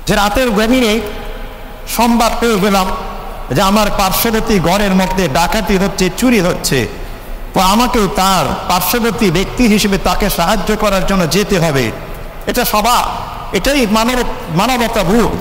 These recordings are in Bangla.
যে রাতের গভীরে সংবাদ পেয়ে গেলাম যে আমার পার্শ্ববর্তী ঘরের মধ্যে ডাকাতি হচ্ছে, চুরি হচ্ছে, তো আমাকেও তার পার্শ্ববর্তী ব্যক্তি হিসেবে তাকে সাহায্য করার জন্য যেতে হবে। এটা স্বভাব, এটাই মানবতা বোধ।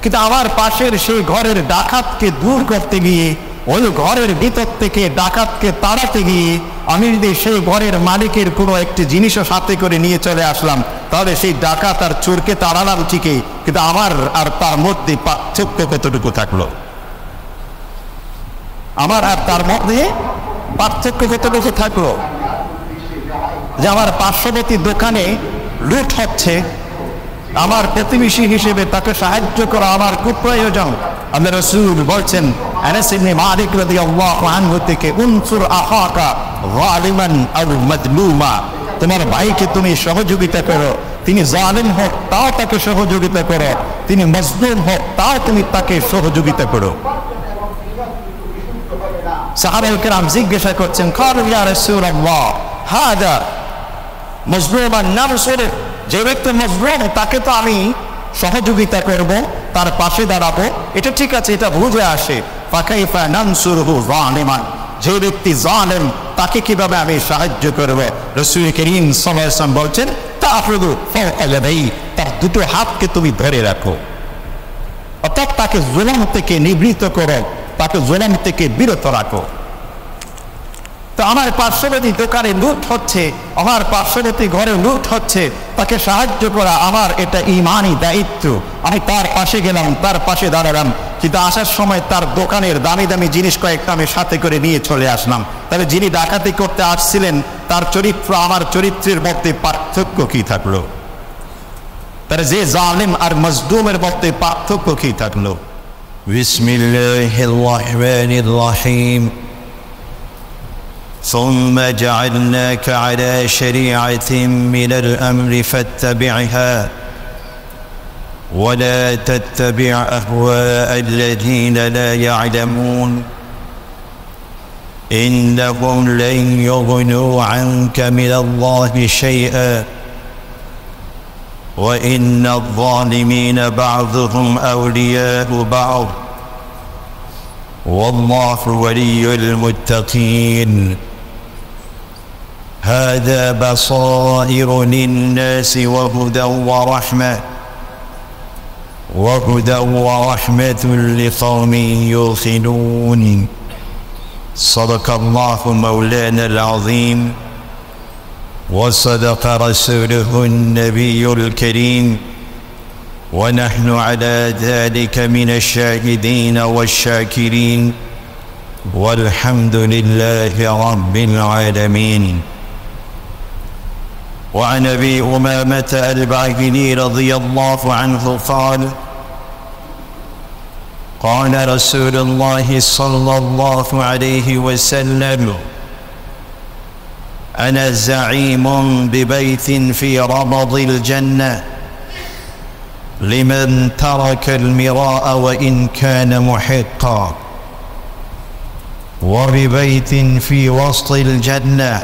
কিন্তু আমার পাশের সেই ঘরের ডাকাতকে দূর করতে গিয়ে, ওই ঘরের ভিতর থেকে ডাকাতকে তাড়াতে গিয়ে আমি যদি সেই ঘরের মালিকের কোনো একটি জিনিসও সাথে করে নিয়ে চলে আসলাম, তাহলে সেই ডাকাত আর চোরকে তাড়ালাম ঠিকই, কিন্তু আমার আর তার মধ্যে পার্থক্য কতটুকু থাকলো? আমার আর তার মধ্যে পার্থক্য কতটুকু থাকলো? যে আমার পার্শ্ববর্তী দোকানে লুট হচ্ছে, আমার প্রতিবেশী হিসেবে তাকে সাহায্য করা আমার খুব প্রয়োজন। আল্লাহ রাসূল বলছেন আনাস ইবনে মালিক রাদিয়াল্লাহু আনহু থেকে, উনসুর আখাকা যালিমান আও মাজলুমা, তোমার ভাইকে তুমি সহযোগিতা করো, তিনি জালিম হোক তাও তাকে সহযোগিতা করো, তিনি মজলুম হোক তাও তুমি তাকে সহযোগিতা করো। সাহাবায়ে কেরাম জিজ্ঞাসা করছেন, ক্বালু ইয়া রাসূলুল্লাহ হাদা মজলুমান নানসুর, যে ব্যক্তি মজলুম তাকে তো আমি সহযোগিতা করব, তার পাশে দাঁড়াবো, এটা ঠিক আছে, এটা বুঝে আসে। ফাকাইফা নানসুরহু যালিমান, যে ব্যক্তি জালেম তাকে কিভাবে আমি সাহায্য করব? রাসূল করিম সাল্লাল্লাহু আলাইহি ওয়াসাল্লাম বলছেন, তাফরুদু ফালাদাই, তার দুটো হাতকে তুমি ধরে রাখো, অর্থাৎ তাকে জুলুম থেকে নিবৃত্ত করো, তাকে জুলুম থেকে বিরত রাখো। তো আমার পার্শ্ববর্তী দোকানে লুট হচ্ছে, আমার পার্শ্ববর্তী ঘরে লুট হচ্ছে, তাকে সাহায্য করা আমার এটা ঈমানি দায়িত্ব। আমি তার পাশে গেলাম, তার পাশে দাঁড়ালাম, কিন্তু আসার সময় তার দোকানের দামি দামি জিনিস কয়েকটা আমি সাথে করে নিয়ে চলে আসলাম। তাহলে যিনি ডাকাতি করতে আসছিলেন তার চরিত্র আমার চরিত্রের মধ্যে পার্থক্য কি থাকলো? তাহলে যে জালিম আর মজলুমের মধ্যে পার্থক্য কি থাকলো? বিসমিল্লাহির রহমানির রহিম। ثم جعلناك على شريعة من الأمر فاتبعها ولا تتبع أهواء الذين لا يعلمون إنهم لن يغنوا عنك من الله شيئا وإن الظالمين بعضهم أولياء بعض والله ولي المتقين هذا بصائر للناس وهدى ورحمة لقوم يوقنون صدق الله مولانا العظيم وصدق رسوله النبي الكريم ونحن على ذلك من الشاهدين والشاكرين والحمد لله رب العالمين. وعن أبي أمامة الباهلي رضي الله عنه قال قال رسول الله صلى الله عليه وسلم أنا زعيم ببيت في ربض الجنة لمن ترك المراء وإن كان محقا وببيت في وسط الجنة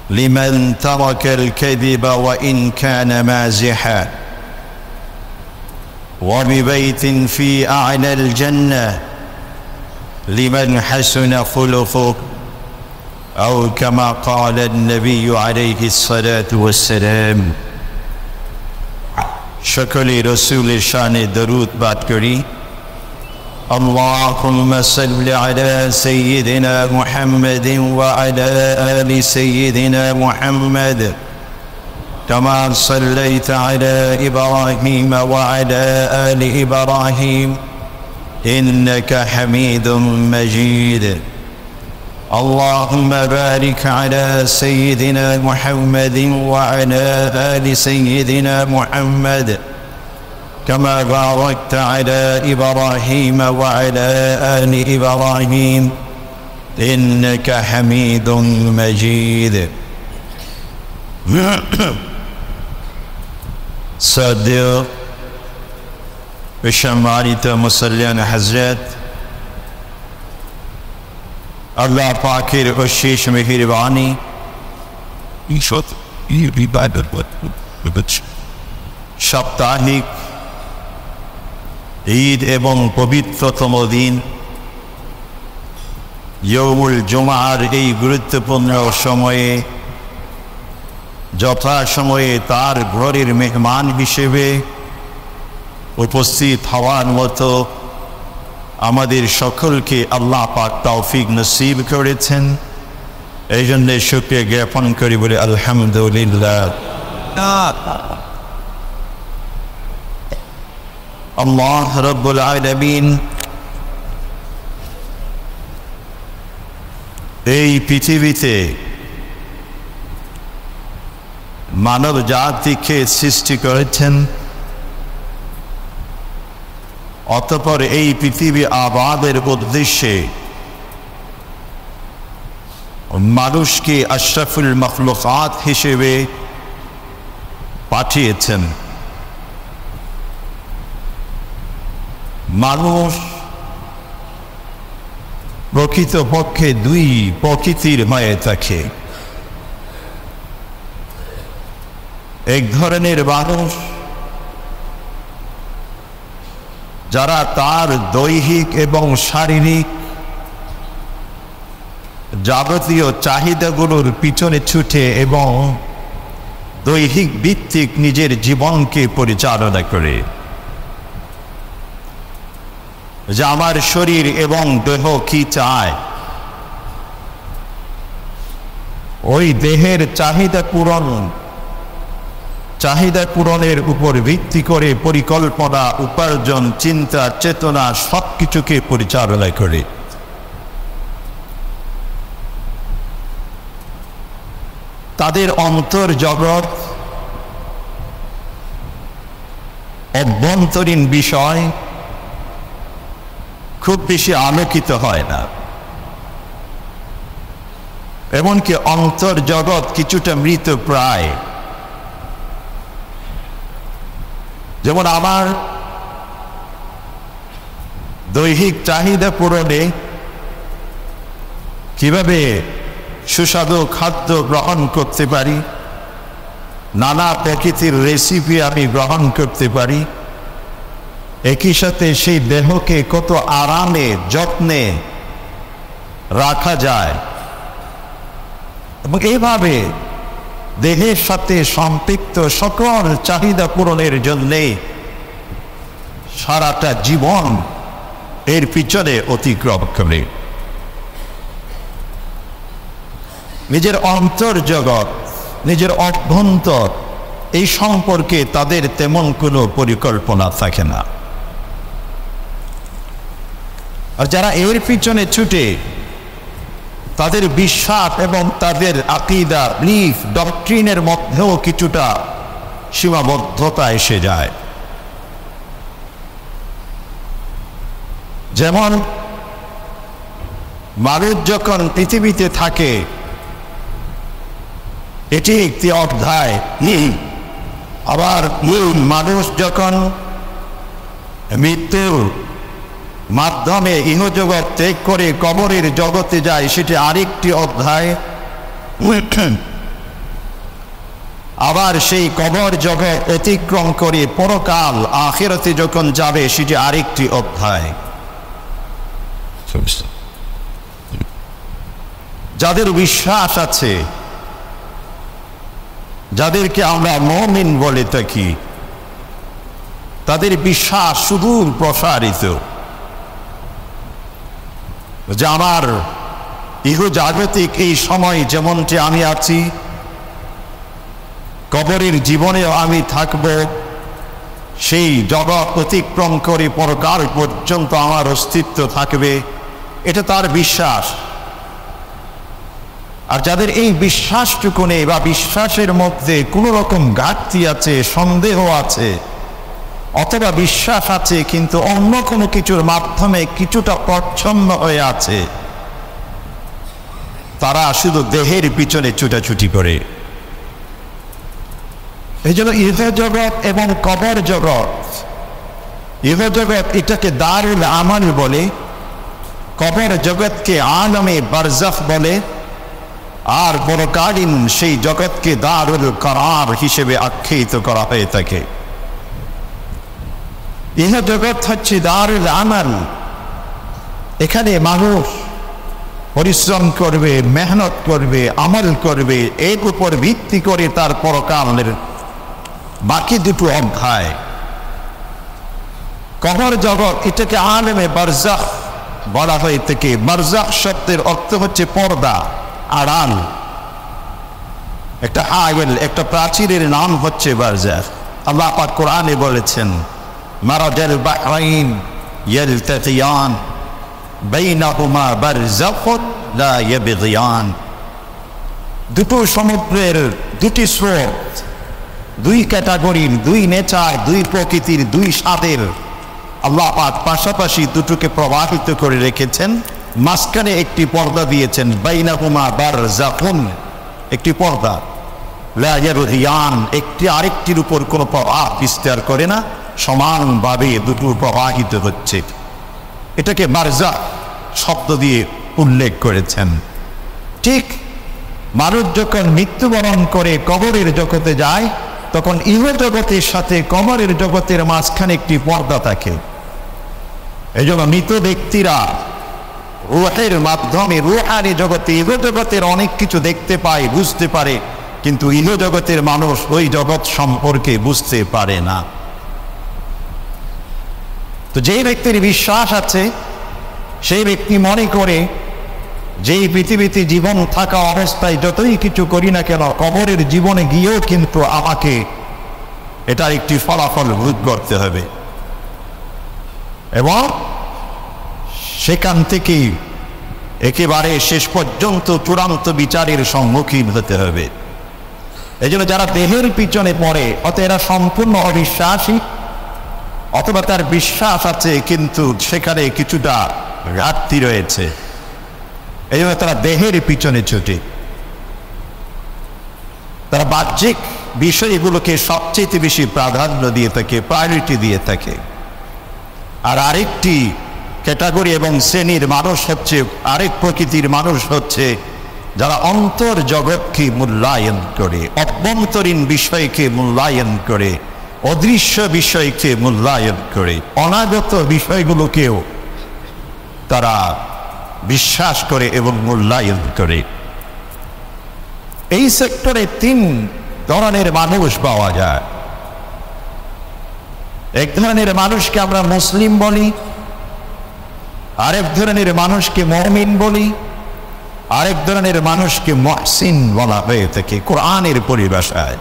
لمن ترك الكذب وإن كان مازحا وببيت في أعلى الجنة لمن حسن خلقه أو كما قال النبي عليه الصلاة والسلام. شكري رسول شان درود بات كري. اللهم صل على سيدنا محمد وعلى آل سيدنا محمد كما صليت على إبراهيم وعلى آل إبراهيم إنك حميد مجيد. اللهم بارك على سيدنا محمد وعلى آل سيدنا محمد كما باركت على إبراهيم وعلى آل إبراهيم إنك حميد مجيد. صدق بشمالة مسلين حضرت আল্লাহ পাকের অশেষ মেহেরবানি সাপ্তাহিক ঈদ এবং পবিত্রতম দিন ইয়ৌমুল জুমার এই গুরুত্বপূর্ণ সময়ে যথাসময়ে তার ঘরের মেহমান হিসেবে উপস্থিত হওয়ার মতো আমাদের সকলকে আল্লাহ পাক তৌফিক নসিব করেছেন। এই জন্যে শুকরিয়া জ্ঞাপন করি বলে আলহামদুলিল্লাহ। আল্লাহ রাব্বুল আলামিন এই পৃথিবীতে মানব জাতিকে সৃষ্টি করেছেন, অতঃপর এই পৃথিবী আবাদের উদ্দেশ্যে মানুষকে আশরাফুল মখলুকাত হিসেবে পাঠিয়েছেন। মানুষ প্রকৃতপক্ষে দুই প্রকৃতির হয়ে থাকে। এক ধরনের মানুষ যারা তার দৈহিক এবং শারীরিক যাবতীয় চাহিদাগুলোর পিছনে ছুটে এবং দৈহিক ভিত্তিক নিজের জীবনকে পরিচালনা করে, যে আমার শরীর এবং দেহ কি চায় ওই দেহের চাহিদা পূরণের উপর ভিত্তি করে পরিকল্পনা, উপার্জন, চিন্তা, চেতনা সবকিছুকে পরিচালনা করে। তাদের অন্তর জগৎ, অভ্যন্তরীণ বিষয় খুব বেশি আলোকিত হয় না, এমনকি অন্তর জগৎ কিছুটা মৃত প্রায়। যেমন আমার দৈহিক চাহিদা পূরণে কিভাবে সুস্বাদু খাদ্য গ্রহণ করতে পারি, নানা প্রকৃতির রেসিপি আমি গ্রহণ করতে পারি, একই সাথে সেই দেহকে কত আরামে যত্নে রাখা যায়, এবং এইভাবে দেহের সাথে সম্পৃক্ত সকল চাহিদা পূরণের জন্যে সারাটা জীবন এর পিছনে অতিক্রম করে। নিজের অন্তর জগৎ, নিজের অভ্যন্তর, এই সম্পর্কে তাদের তেমন কোনো পরিকল্পনা থাকে না। আর যারা এর পিছনে ছুটে তাদের বিশ্বাস এবং তাদের আকীদা, বিলিফ, ডক্ট্রিনের মধ্যেও কিছুটা সীমাবদ্ধতা এসে যায়। যেমন মানুষ যখন পৃথিবীতে থাকে এটি একটি অধ্যায়, আবার মানুষ যখন মৃত্যুর মাধ্যমে ইহজগৎ ত্যাগ করে কবরের জগতে যায় সেটি আরেকটি অধ্যায়। আবার সেই কবর জগৎ অতিক্রম করে পরকাল আখিরাতে যখন যাবে সেটি আরেকটি অধ্যায়। যাদের বিশ্বাস আছে, যাদেরকে আমরা মুমিন বলে থাকি, তাদের বিশ্বাস সুদূর প্রসারিত যে আমার ইহজাগতিক এই সময় যেমনটি আমি আছি, কবরের জীবনেও আমি থাকব, সেই জগৎ অতিক্রম করে পরকাল পর্যন্ত আমার অস্তিত্ব থাকবে, এটা তার বিশ্বাস। আর যাদের এই বিশ্বাসটুকু নেই বা বিশ্বাসের মধ্যে কোনো রকম ঘাটতি আছে, সন্দেহ আছে, অথবা বিশ্বাস আছে কিন্তু অন্য কোনো কিছুর মাধ্যমে কিছুটা প্রচ্ছন্ন হয়ে আছে, তারা শুধু দেহের পিছনে ছুটাছুটি করে। এই জন্য ইহজগৎ এবং কবর জগৎ, ইহজগৎ এটাকে দারুল আমাল বলে, কবর জগৎকে আলমে বারজাখ বলে, আর পরকালীন সেই জগৎকে দারুল করার হিসেবে আখ্যায়িত করা হয়ে থাকে। ইহ জগৎ হচ্ছে দারুল আমাল, এখানে মানুষ পরিশ্রম করবে, মেহনত করবে, আমল করবে, এর উপর ভিত্তি করে তার পরকালের বাকি দুটো অধ্যায়। কবর জগৎ, এটাকে আলেমে বারজাখ বলা হয়ে থাকে। বারজাখ শব্দের অর্থ হচ্ছে পর্দা, আড়াল। একটা হাইওয়েল, একটা প্রাচীরের নাম হচ্ছে বারজাখ। আল্লাহ পাক কোরআনে বলেছেন, মারাজাল বাহরাইন ইয়ালতাকিয়ান বাইনাহুমা বারজাখুন লা ইয়াবগিয়ান। দুটো সমুদ্রের দুটি স্রোত, দুই ক্যাটাগরির, দুই নেচার, দুই প্রকৃতির, দুই স্বাদের আল্লাহ পাক পাশাপাশি দুটোকে প্রবাহিত করে রেখেছেন। মাঝখানে একটি পর্দা দিয়েছেন, বাইনাহুমা বারজাখুন, একটি পর্দা। লা ইয়াবগিয়ান, একটি আরেকটির উপর কোনো প্রভাব বিস্তার করে না, সমানভাবে দুটো প্রবাহিত হচ্ছে। এটাকে বারজাখ শব্দ দিয়ে উল্লেখ করেছেন। ঠিক মানুষ যখন মৃত্যুবরণ করে কবরের জগতে যায়, তখন ইহ জগতের সাথে কবরের জগতের মাঝখানে একটি পর্দা থাকে। এই জন্য মৃত ব্যক্তিরা রূহের মাধ্যমে রূহানি জগতে, ইহ জগতের অনেক কিছু দেখতে পায়, বুঝতে পারে, কিন্তু ইহ জগতের মানুষ ওই জগৎ সম্পর্কে বুঝতে পারে না। তো যেই ব্যক্তির বিশ্বাস আছে, সেই ব্যক্তি মনে করে যেই পৃথিবীতে জীবন থাকা অবস্থায় যতই কিছু করি না কেন, কবরের জীবনে গিয়েও কিন্তু আমাকে এটার একটি ফলাফল ভোগ করতে হবে, এবং সেখান থেকে একেবারে শেষ পর্যন্ত চূড়ান্ত বিচারের সম্মুখীন হতে হবে। এই জন্য যারা দেহের পিছনে পড়ে, অত এরা সম্পূর্ণ অবিশ্বাসী, অথবা তার বিশ্বাস আছে কিন্তু সেখানে কিছুটা ঘাটতি রয়েছে। এই জন্য তারা দেহের পিছনে ছুটে, তারা বাহ্যিক বিষয়গুলোকে সবচেয়ে বেশি প্রাধান্য দিয়ে থাকে, প্রায়োরিটি দিয়ে থাকে। আর আরেকটি ক্যাটাগরি এবং শ্রেণীর মানুষ হচ্ছে, আরেক প্রকৃতির মানুষ হচ্ছে যারা অন্তর জগৎকে মূল্যায়ন করে, অভ্যন্তরীণ বিষয়কে মূল্যায়ন করে, অদৃশ্য বিষয়কে মূল্যায়ন করে, অনাগত বিষয়গুলোকেও তারা বিশ্বাস করে এবং মূল্যায়ন করে। এই সেক্টরে তিন ধরনের মানুষ পাওয়া যায়। এক ধরনের মানুষকে আমরা মুসলিম বলি, আরেক ধরনের মানুষকে মুমিন বলি, আরেক ধরনের মানুষকে মুহসিন বলা হয়ে থাকে কোরআনের পরিভাষায়।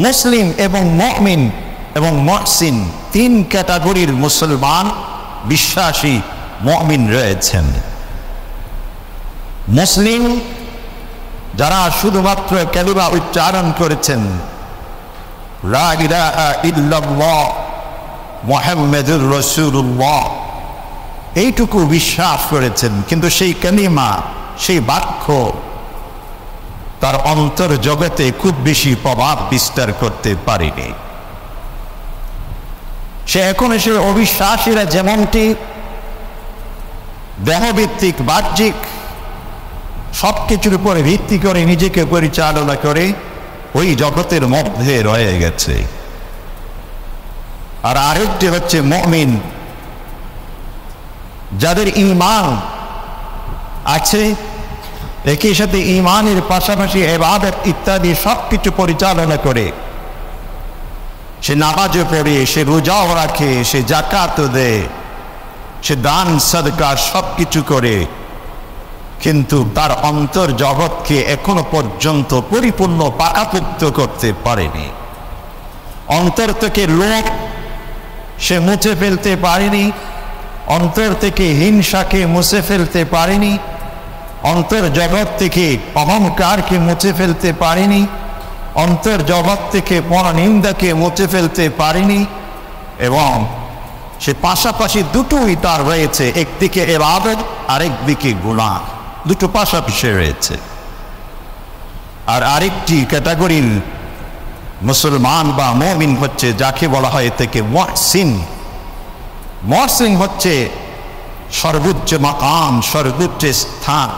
মুসলিম এবং মুমিন এবং মুহসিন তিন ক্যাটাগরির মুসলমান, বিশ্বাসী মুমিন রয়েছেন। মুসলিম যারা শুধুমাত্র কালিমা উচ্চারণ করেছেন, লা ইলাহা ইল্লাল্লাহ মুহাম্মাদুর রাসূলুল্লাহ, এইটুকু বিশ্বাস করেছেন, কিন্তু সেই কালিমা, সেই বাক্য তার অন্তর জগতে খুব বেশি প্রভাব বিস্তার করতে পারেনি। সে এখন এসে অবিশ্বাসীরা যেমনটি দেহভিত্তিক, বাহ্যিক সবকিছুর উপরে ভিত্তি করে নিজেকে পরিচালনা করে ওই জগতের মধ্যে রয়ে গেছে। আর আরেকটি হচ্ছে মুমিন, যাদের ঈমান আছে, একই সাথে ঈমানের পাশাপাশি ইবাদত ইত্যাদি সবকিছু পরিচালনা করে। সে নামাজও পড়ে, সে রোজাও রাখে, সে যাকাতও দেয়, সে দান সাদকা সবকিছু করে, কিন্তু তার অন্তর জগৎকে এখনো পর্যন্ত পরিপূর্ণ পাকাপোক্ত করতে পারেনি। অন্তর থেকে লোভ সে মুছে ফেলতে পারেনি, অন্তর থেকে হিংসাকে মুছে ফেলতে পারেনি, অন্তর জগৎ থেকে অহংকারকে মুছে ফেলতে পারেনি, অন্তর জগৎ থেকে পরনিন্দাকে মুছে ফেলতে পারেনি। এবং সে পাশাপাশি দুটোই তার রয়েছে, একদিকে ইবাদত, আরেকদিকে গুনাহ, দুটো পাশাপাশি রয়েছে। আর আরেকটি ক্যাটাগরির মুসলমান বা মুমিন হচ্ছে যাকে বলা হয় থেকে মুহসিন। মুহসিন হচ্ছে সর্বোচ্চ মাকাম, সর্বোচ্চ স্থান,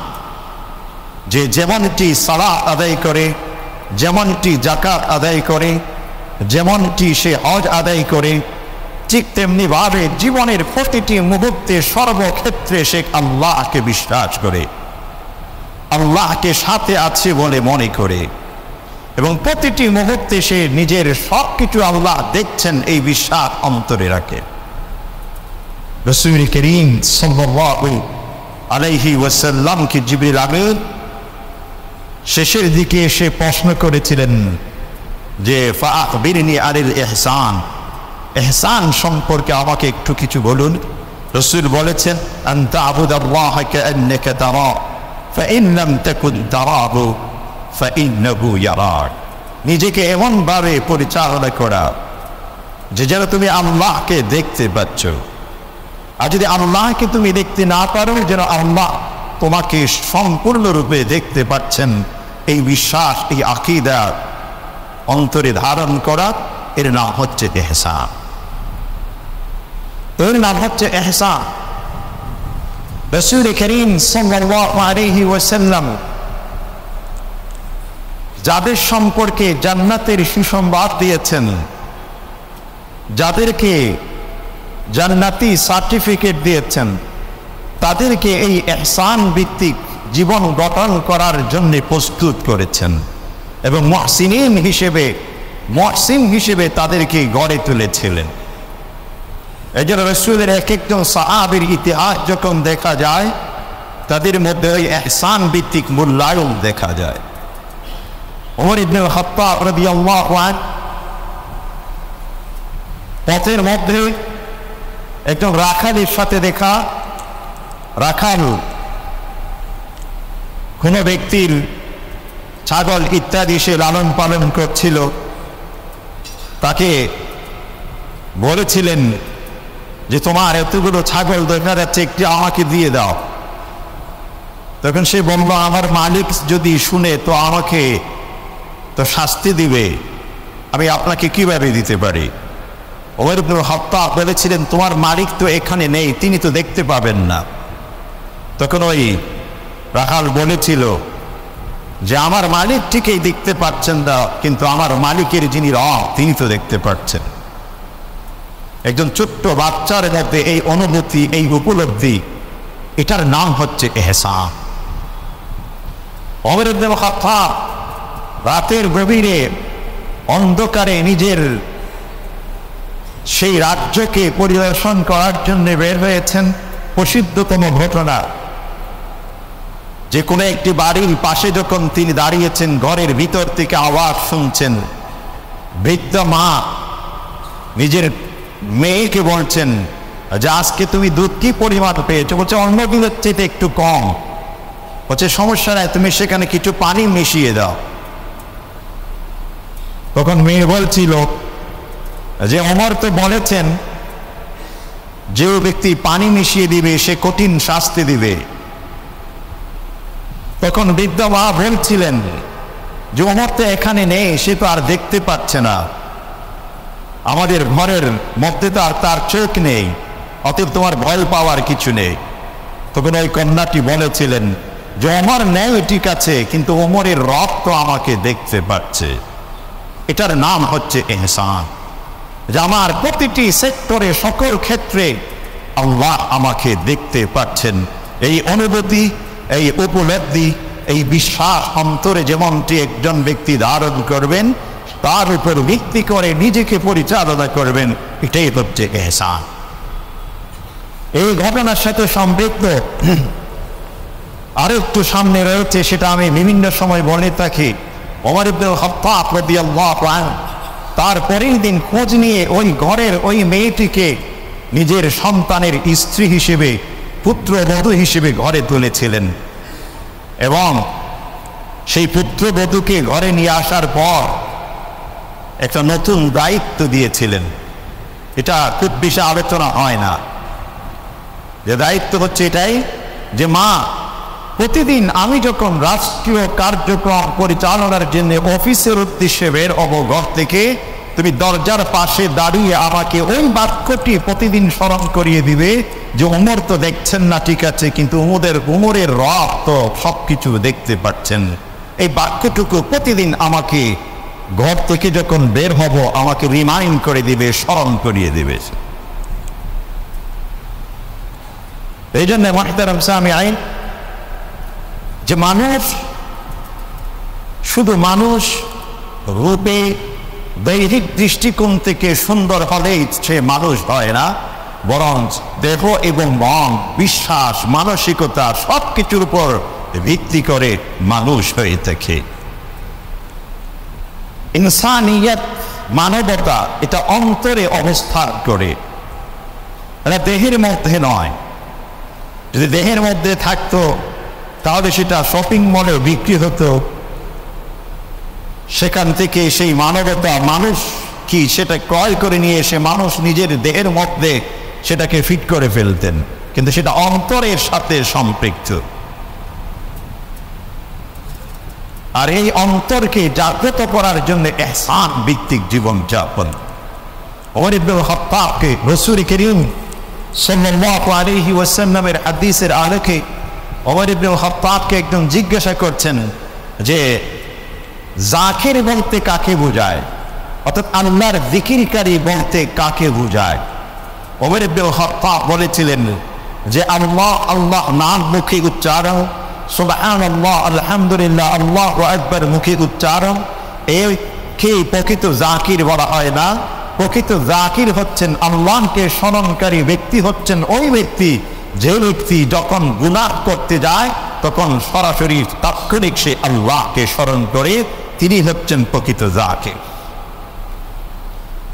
যে যেমনটি সালাত আদায় করে, যেমনটি যাকাত আদায় করে, যেমনটি সে হজ আদায় করে, ঠিক তেমনি ভাবে জীবনের প্রতিটি মুহূর্তে সর্বক্ষেত্রে সে আল্লাহকে বিশ্বাস করে, আল্লাহকে সাথে আছে বলে মনে করে, এবং প্রতিটি মুহূর্তে সে নিজের সব কিছু আল্লাহ দেখছেন এই বিশ্বাস অন্তরে রাখে। রাসূল করিম সাল্লাল্লাহু আলাইহি ওয়াসাল্লামকে জিবরিল আমিন শেষের দিকে এসে প্রশ্ন করেছিলেন যে ফাআখবিরনি আনিল ইহসান, ইহসান সম্পর্কে আমাকে একটু কিছু বলুন। রাসূল বলেছেন আন তা'বুদাল্লাহা কাআন্নাকা তারা ফাইন লাম তাকুন তারাহু ফাইন্নাহু ইয়ারাক। নিজেকে এমনভাবে পরিচালনা করা যে যেন তুমি আল্লাহকে দেখতে পাচ্ছ, আর যদি আল্লাহকে তুমি দেখতে না পারো যেন আল্লাহ তোমাকে সম্পূর্ণরূপে দেখতে পাচ্ছেন। এই বিশ্বাস, এই আকীদা অন্তরে ধারণ করা, এর নাম হচ্ছে ইহসান, এর নাম হচ্ছে ইহসান। রাসূল করিম সাল্লাল্লাহু আলাইহি ওয়াসাল্লাম যাদের সম্পর্কে জান্নাতের সুসংবাদ দিয়েছেন, যাদেরকে জান্নাতি সার্টিফিকেট দিয়েছেন, তাদেরকে এই ইহসান ভিত্তিক জীবন গঠন করার জন্য প্রস্তুত করেছেন এবং মুহসিন হিসেবে তাদেরকে গড়ে তুলেছিলেন। এই জন্য রাসূলের এক একজন সাহাবীর ইতিহাস যখন দেখা যায়, তাদের মধ্যে ওই ইহসান ভিত্তিক মূল্যায়ন দেখা যায়। ওমর ইবনে খাত্তাব রাদিয়াল্লাহু আনহু পথের মধ্যে একজন রাখালের সাথে দেখা, রাখাল কোনো ব্যক্তির ছাগল ইত্যাদি সে লালন পালন করছিল, তাকে বলেছিলেন যে তোমার এতগুলো ছাগল দেখা যাচ্ছে, একটি আমাকে দিয়ে দাও। তখন সে বলল আমার মালিক যদি শুনে তো আমাকে তো শাস্তি দিবে, আমি আপনাকে কিভাবে দিতে পারি। ওমর ইবনে খাত্তাব বলেছিলেন তোমার মালিক তো এখানে নেই, তিনি তো দেখতে পাবেন না। তখন ওই রাখাল বলেছিল যে আমার মালিক ঠিকই দেখতে পাচ্ছেন না, কিন্তু আমার মালিকের যিনি রব তিনি তো দেখতে পাচ্ছেন। একজন ছোট্ট বাচ্চার মধ্যে এই অনুভূতি, এই উপলব্ধি, এটার নাম হচ্ছে ইহসান। ওমর ইবনে খাত্তাব রাতের গভীরে অন্ধকারে নিজের সেই রাজ্যকে পরিদর্শন করার জন্য বের হয়েছেন। প্রসিদ্ধতম ঘটনা যে কোনো একটি বাড়ির পাশে যখন তিনি দাঁড়িয়েছেন, ঘরের ভিতর থেকে আওয়াজ শুনছেন, বৃদ্ধ মা নিজের মেয়েকে বলছেন যে আজকে তুমি দুধ কি পরিমাণ পেয়েছো? বলছে অন্য দিনের চেয়ে একটু কম। বলছে সমস্যা নাই, তুমি সেখানে কিছু পানি মিশিয়ে দাও। তখন মেয়ে বলছিল যে ওমর তো বলেছেন যে ব্যক্তি পানি মিশিয়ে দিবে সে কঠিন শাস্তি দিবে। তখন বৃদ্ধ মা বলছিলেন যে ওমর তো এখানে নেই, সে তো আর দেখতে পাচ্ছে না, আমাদের ঘরের মধ্যে তো আর তার চোখ নেই, অতএব তোমার ভয় পাওয়ার কিছু নেই। তখন ওই কন্যাটি বলেছিলেন যে ওমর নেই ঠিক আছে, কিন্তু ওমরের রব তো আমাকে দেখতে পাচ্ছে। এটার নাম হচ্ছে ইহসান, যে আমার প্রতিটি সেক্টরে সকল ক্ষেত্রে আল্লাহ আমাকে দেখতে পাচ্ছেন। এই অনুভূতি, এই উপলব্ধি, এই বিশ্বাস অন্তরে যেমনটি একজন ব্যক্তি ধারণ করবেন, তার উপর ভিত্তি করে নিজেকে পরিচালনা করবেন, এটাই হচ্ছে ইহসান। এই ঘটনার সাথে সম্পৃক্ত আরো একটু সামনে রয়েছে, সেটা আমি বিভিন্ন সময় বলে থাকি। ওমর ইবনে খাত্তাব রাদিয়াল্লাহু আনহু তার পরের দিন খোঁজ নিয়ে ওই ঘরের ওই মেয়েটিকে নিজের সন্তানের স্ত্রী হিসেবে, পুত্রবধূ হিসেবে ঘরে তুলেছিলেন এবং সেই পুত্রবধূকে ঘরে নিয়ে আসার পর একটা নতুন দায়িত্ব দিয়েছিলেন। এটা খুব বেশি আলোচনা হয় না। যে দায়িত্ব হচ্ছে এটাই যে মা, প্রতিদিন আমি যখন রাষ্ট্রীয় কার্যক্রম পরিচালনার জন্য অফিসের উদ্দেশ্যে বের হব ঘর থেকে, তুমি দরজার পাশে দাঁড়িয়ে আমাকে ওই বাক্যটি প্রতিদিন স্মরণ করিয়ে দিবে যে ওমর তো দেখছেন না ঠিক আছে, কিন্তু ওমরের রব তো সবকিছু দেখতে পাচ্ছেন। এই বাক্যটুকু প্রতিদিন আমাকে ঘর থেকে যখন বের হব আমাকে রিমাইন্ড করে দিবে, স্মরণ করিয়ে দিবে। এই জন্য মুহতারাম সামিঈন, যে মানুষ শুধু মানুষ রূপে দৈহিক দৃষ্টিকোণ থেকে সুন্দর হলেই সে মানুষ হয় না, বরং দেহ এবং মন, বিশ্বাস, মানসিকতা সবকিছুর উপর ভিত্তি করে মানুষ হয়ে থাকে। ইনসানিয়ত, মানবতা, এটা অন্তরে অবস্থান করে, এটা দেহের মধ্যে নয়। যদি দেহের মধ্যে থাকতো তাহলে সেটা শপিং মলে বিক্রি হতো, সেখান থেকে সেই মানবতা, মানুষ কি সেটা ক্রয় করে নিয়ে এসে মানুষ নিজের দেহের মধ্যে সেটাকে ফিট করে ফেলতেন, কিন্তু সেটা অন্তরের সাথে সম্পৃক্ত। আর এই অন্তরকে জাগ্রত করার জন্য ইহসান ভিত্তিক জীবনযাপন। ওমর ইবনে খাত্তাবকে রাসূল করিম সাল্লাল্লাহু আলাইহি ওয়াসাল্লামের হাদিসের আলোকে ওমর ইবনে খাত্তাবকে একজন জিজ্ঞাসা করছেন যে জাকির বলতে কাকে বোঝায়, অর্থাৎ আল্লাহর জিকিরকারী বলতে কাকে বোঝায়। ওমর ইবনে খাত্তাব বলেছিলেন যে আল্লাহ, আল্লাহ নাম মুখে উচ্চারণ, সুবহানাল্লাহ, আলহামদুলিল্লাহ, আল্লাহু আকবার মুখে উচ্চারণ, একে প্রকৃত জাকির বলা হয় না। প্রকৃত জাকির হচ্ছেন, আল্লাহকে স্মরণকারী ব্যক্তি হচ্ছেন ওই ব্যক্তি যে ব্যক্তি যখন গুনাহ করতে যায় তখন সরাসরি তাৎক্ষণিক সে আল্লাহকে স্মরণ করে, তিনি হচ্ছেন প্রকৃত জাকির।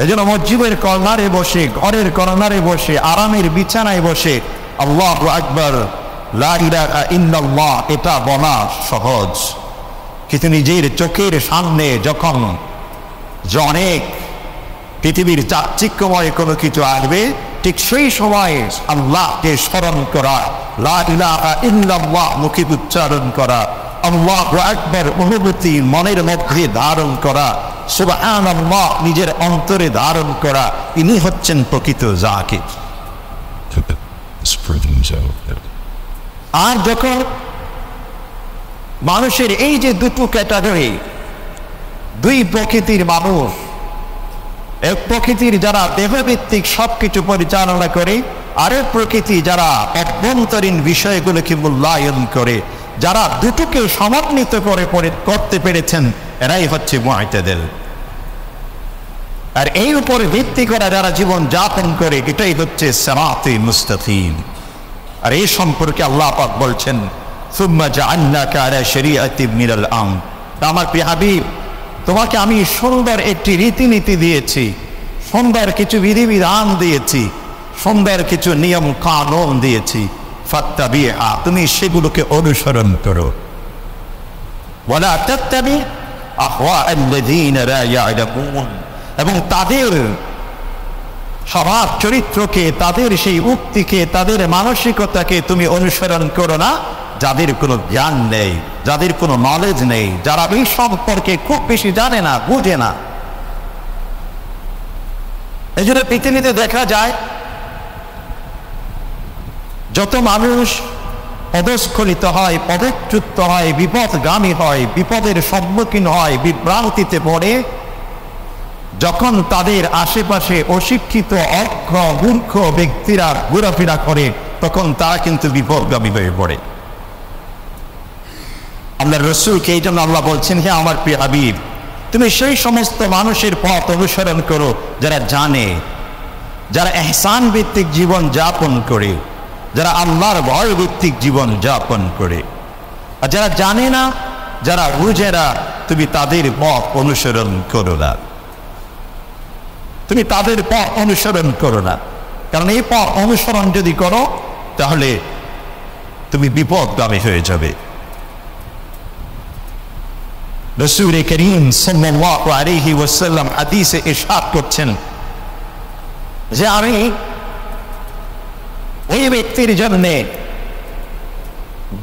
এজন্য মসজিদের কর্নারে বসে, ঘরের কর্নারে বসে, আরামের বিছানায় বসে আল্লাহু আকবার, লা ইলাহা ইল্লাল্লাহ এটা বলা সহজ, কিন্তু নিজের চোখের সামনে যখন অনেক পৃথিবীর চাকচিক্যময় কোনো কিছু আসবে, ঠিক সেই সময় আল্লাহকে স্মরণ করা, লা ইলাহা ইল্লাল্লাহ মুখে উচ্চারণ করা, আল্লাহু আকবার অনুভূতি মনের মধ্যে ধারণ করা, সুবহানাল্লাহ নিজের অন্তরে ধারণ করা, ইনি হচ্ছেন প্রকৃত জাকির। আর যখন মানুষের এই যে দুটো ক্যাটাগরি, দুই প্রকৃতির মানুষ, এক প্রকৃতির যারা দেহভিত্তিক সবকিছু পরিচালনা করে, আরেক প্রকৃতি যারা অভ্যন্তরীণ বিষয়গুলোকে মূল্যায়ন করে, যারা দুটোকে সমন্বিত করে করতে পেরেছেন, এরাই হচ্ছে মুআতাদিল। আর এই উপরে ভিত্তি করে যারা জীবন যাপন করে, এটাই হচ্ছে সিরাতে মুস্তাকিম। আর এই সম্পর্কে আল্লাহ পাক বলছেন, সুম্মা জাআলনাকা আলা শরীআতিন মিনাল আমর, আমার প্রিয় হাবিব, তোমাকে আমি সুন্দর একটি রীতিনীতি দিয়েছি, সুন্দর কিছু বিধিবিধান দিয়েছি, সুন্দর কিছু নিয়ম কানুন দিয়েছি, ফাত্তাবিহা, তুমি সেগুলোকে অনুসরণ করো। ওয়ালা তাত্তাবি আহওয়াআল্লাযীনা লা ইয়া'লামুন, এবং তাদের স্বভাব চরিত্রকে, তাদের সেই উক্তিকে, তাদের মানসিকতাকে তুমি অনুসরণ করো না, যাদের কোনো জ্ঞান নেই, যাদের কোনো নলেজ নেই, যারা এই সম্পর্কে খুব বেশি জানে না, বুঝে না। এই জন্য পৃথিবীতে দেখা যায় যত মানুষ পদস্খলিত হয়, পদচ্যুত হয়, বিপদগামী হয়, বিপদের সম্মুখীন হয়, বিভ্রান্তিতে পড়ে, যখন তাদের আশেপাশে অশিক্ষিত, অজ্ঞ, মূর্খ ব্যক্তিরা ঘোরাফেরা করে, তখন তারা কিন্তু বিপদগামী হয়ে পড়ে। আল্লাহর রাসূলকে এই জন্য আল্লাহ বলছেন, হে আমার প্রিয় হাবিব, তুমি সেই সমস্ত মানুষের পথ অনুসরণ করো যারা জানে, যারা ইহসান ভিত্তিক জীবন যাপন করে, যারা আল্লাহর ভয় ভিত্তিক জীবন যাপন করে। আর যারা জানে না, যারা বুঝে না, তুমি তাদের পথ অনুসরণ করো না, তুমি তাদের পথ অনুসরণ করো না। কারণ এই পথ অনুসরণ যদি করো তাহলে তুমি বিপদগামী হয়ে যাবে। রাসূল করিম সাল্লাল্লাহু আলাইহি ওয়াসাল্লাম হাদিসে ইরশাদ করছেন যে আমি ওই ব্যক্তির জন্য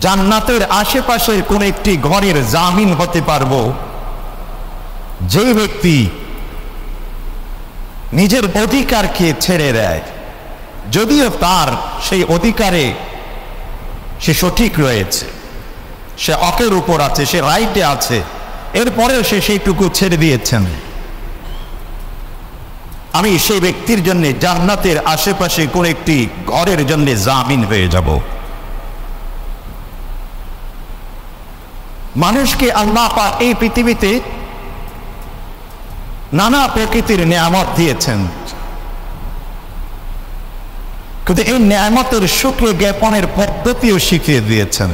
জান্নাতের আশেপাশের কোন একটি ঘরের জামিন হতে পারবো যে ব্যক্তি নিজের অধিকারকে ছেড়ে দেয়, যদিও তার সেই অধিকারে সে সঠিক রয়েছে, সে হকের উপর আছে, সে রাইটে আছে, এরপরেও সে সেইটুকু ছেড়ে দিয়েছেন। আমি সেই ব্যক্তির জন্য জান্নাতের আশেপাশে কোন একটি ঘরের জন্য জামিন হয়ে যাব। মানুষকে আল্লাহ পাক এই পৃথিবীতে নানা প্রকৃতির নিয়ামত দিয়েছেন, কিন্তু এই নিয়ামতের শুকরিয়া জ্ঞাপনের পদ্ধতিও শিখিয়ে দিয়েছেন।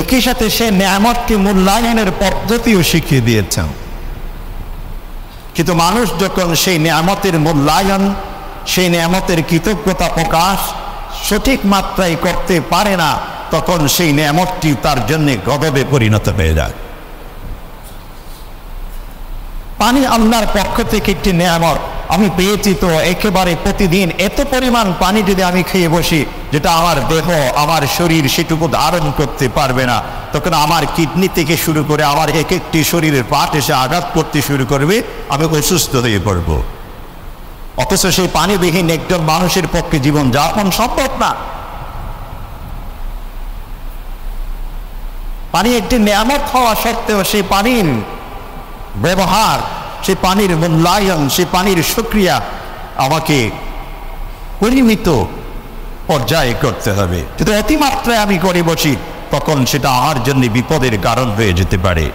একই সাথে সে নিয়ামতকে মূল্যায়নের পদ্ধতিও শিখিয়ে দিয়েছেন। কিন্তু মানুষ যখন সেই নিয়ামতের মূল্যায়ন, সেই নিয়ামতের কৃতজ্ঞতা প্রকাশ সঠিক মাত্রায় করতে পারে না, তখন সেই নিয়ামতটি তার জন্য গজবে পরিণত হয়ে যায়। পানি আল্লাহর পক্ষ থেকে একটি নিয়ামত। আমি পেয়েছি তো একেবারে প্রতিদিন এত পরিমাণ পানি যদি আমি খেয়ে বসি যেটা আমার দেহ, আমার শরীর সেটুকু ধারণ করতে পারবে না, তখন আমার কিডনি থেকে শুরু করে আমার এক একটি শরীরের পার্ট এসে আঘাত করতে শুরু করবে, আমি অসুস্থ হয়ে পড়ব। অথচ সেই পানিবিহীন একজন মানুষের পক্ষে জীবন যাপন সম্ভব না। পানি একটি নিয়ামত হওয়া সত্ত্বেও সেই পানির ব্যবহার, সেই পানির মূল্যায়ন, সেই পানির শুকরিয়া আমাকে পরিমিত পর্যায়ে করতে হবে। কিন্তু অতিমাত্রায় আমি করে বসি, তখন সেটা আমার জন্য বিপদের কারণ হয়ে যেতে পারে।